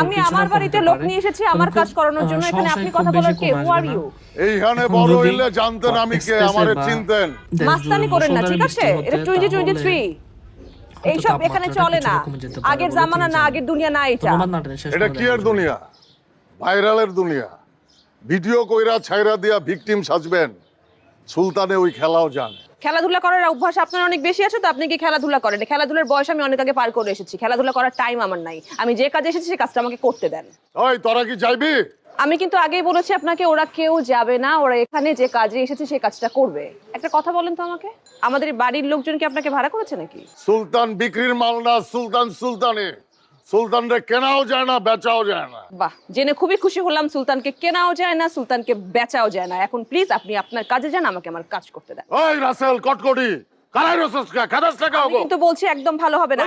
আমি আমার বাড়িতে লোক নিয়ে এসেছি আমার কাজ করানোর জন্য, এখানে আপনি কথা বলার কে? হু আর ইউ? এইখানে বড় হইলে জানতেন আমি কে, আমারে চিনতেন। মাস্তানি করেন না, ঠিক আছে? এটা 2023, এইসব এখানে চলে না। আগের জামানা না, আগের দুনিয়া না এটা। এটা কি এর দুনিয়া? ভাইরালের দুনিয়া। ভিডিও কইরা ছাইরা দিয়া ভিকটিম সাজবেন। সুলতানে ওই খেলাও জানে। খেলাধুলা করার অভ্যাস আপনার অনেক বেশি আছে তো আপনি কি খেলাধুলা করেন? খেলাধুলার বয়স আমি অনেক আগে পার করে এসেছি, খেলাধুলা করার টাইম আমার নাই। আমি যে কাজে এসেছি সেই কাজটা আমাকে করতে দেন। ওই তোরা কি যাইবি? আমি কিন্তু আগেই বলেছি আপনাকে, ওরা কেউ যাবে না, ওরা এখানে যে কাজে এসেছে সেই কাজটা করবে। একটা কথা বলেন তো আমাকে, আমাদের বাড়ির লোকজন কি আপনাকে ভাড়া করেছে নাকি? সুলতান বিক্রির মাল না, সুলতান সুলতানে। সুলতানরে কেনাও যায় না, বেচাও যায় না। বাহ, জেনে খুবই খুশি হলাম সুলতানকে কেনাও যায় না, সুলতানকে বেচাও যায় না। এখন প্লিজ আপনি আপনার কাজে যান, আমাকে আমার কাজ করতে দেন। ওই রাসেল কটকটি কারাই রসস কা খাদাস টাকা আমি কিন্তু বলছি একদম ভালো হবে না।